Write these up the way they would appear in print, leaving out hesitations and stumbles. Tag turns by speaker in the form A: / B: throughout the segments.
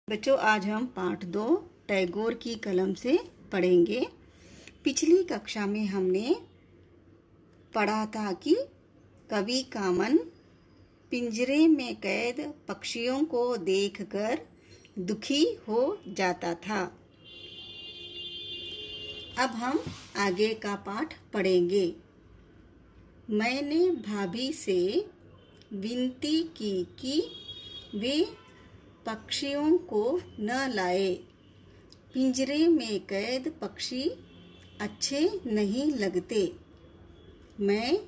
A: बच्चों, आज हम पाठ 2 टैगोर की कलम से पढ़ेंगे। पिछली कक्षा में हमने पढ़ा था कि कवि कामन पिंजरे में कैद पक्षियों को देखकर दुखी हो जाता था। अब हम आगे का पाठ पढ़ेंगे। मैंने भाभी से विनती की कि वे पक्षियों को न लाए। पिंजरे में कैद पक्षी अच्छे नहीं लगते। मैं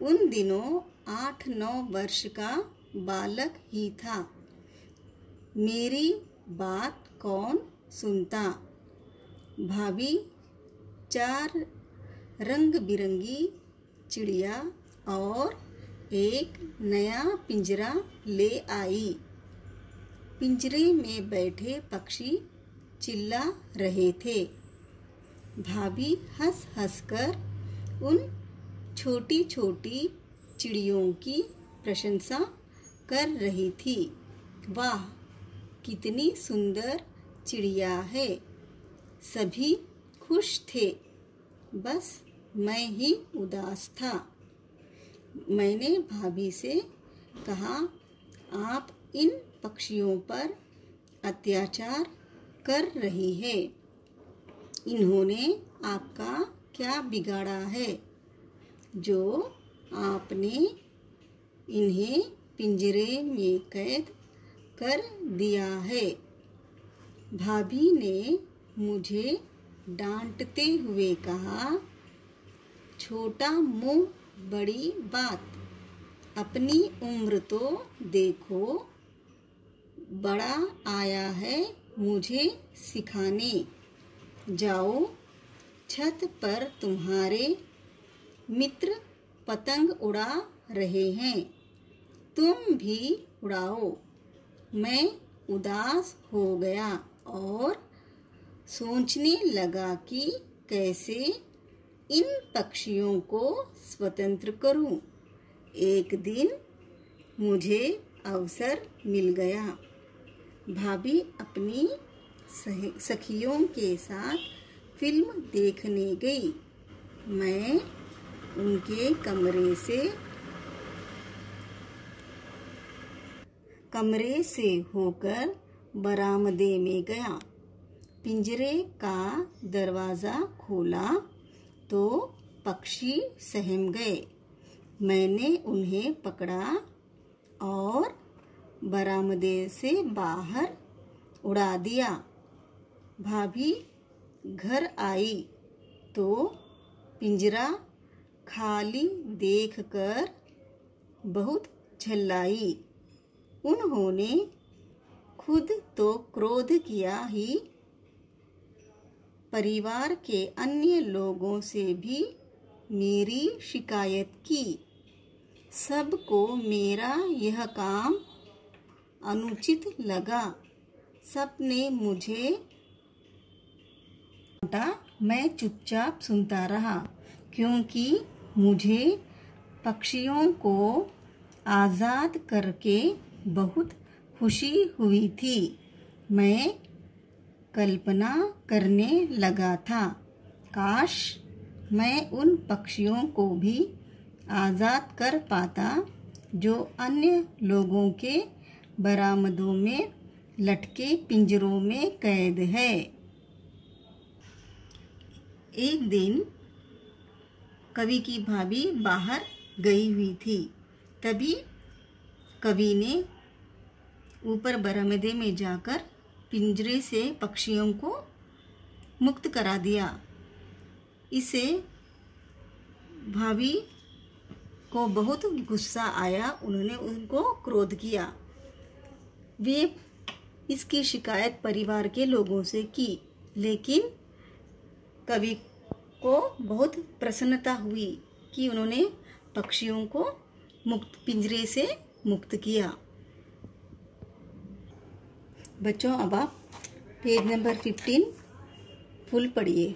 A: उन दिनों 8-9 वर्ष का बालक ही था। मेरी बात कौन सुनता। भाभी 4 रंग बिरंगी चिड़िया और एक नया पिंजरा ले आई। पिंजरे में बैठे पक्षी चिल्ला रहे थे। भाभी हंस हंस कर उन छोटी छोटी चिड़ियों की प्रशंसा कर रही थी। वाह, कितनी सुंदर चिड़िया है। सभी खुश थे, बस मैं ही उदास था। मैंने भाभी से कहा, आप इन पक्षियों पर अत्याचार कर रही है। इन्होंने आपका क्या बिगाड़ा है जो आपने इन्हें पिंजरे में कैद कर दिया है। भाभी ने मुझे डांटते हुए कहा, छोटा मुंह बड़ी बात। अपनी उम्र तो देखो, बड़ा आया है मुझे सिखाने। जाओ, छत पर तुम्हारे मित्र पतंग उड़ा रहे हैं, तुम भी उड़ाओ। मैं उदास हो गया और सोचने लगा कि कैसे इन पक्षियों को स्वतंत्र करूं। एक दिन मुझे अवसर मिल गया। भाभी अपनी सखियों के साथ फिल्म देखने गई। मैं उनके कमरे से होकर बरामदे में गया। पिंजरे का दरवाजा खोला तो पक्षी सहम गए। मैंने उन्हें पकड़ा और बरामदे से बाहर उड़ा दिया। भाभी घर आई तो पिंजरा खाली देखकर बहुत झल्लाई। उन्होंने खुद तो क्रोध किया ही, परिवार के अन्य लोगों से भी मेरी शिकायत की। सबको मेरा यह काम अनुचित लगा। सबने मुझे डांटा। मैं चुपचाप सुनता रहा, क्योंकि मुझे पक्षियों को आज़ाद करके बहुत खुशी हुई थी। मैं कल्पना करने लगा था, काश मैं उन पक्षियों को भी आज़ाद कर पाता जो अन्य लोगों के बरामदों में लटके पिंजरों में कैद है। एक दिन कवि की भाभी बाहर गई हुई थी। तभी कवि ने ऊपर बरामदे में जाकर पिंजरे से पक्षियों को मुक्त करा दिया। इससे भाभी को बहुत गुस्सा आया। उन्होंने उनको क्रोध किया। वे इसकी शिकायत परिवार के लोगों से की, लेकिन कवि को बहुत प्रसन्नता हुई कि उन्होंने पक्षियों को पिंजरे से मुक्त किया। बच्चों, अब आप पेज नंबर 15 फुल पढ़िए।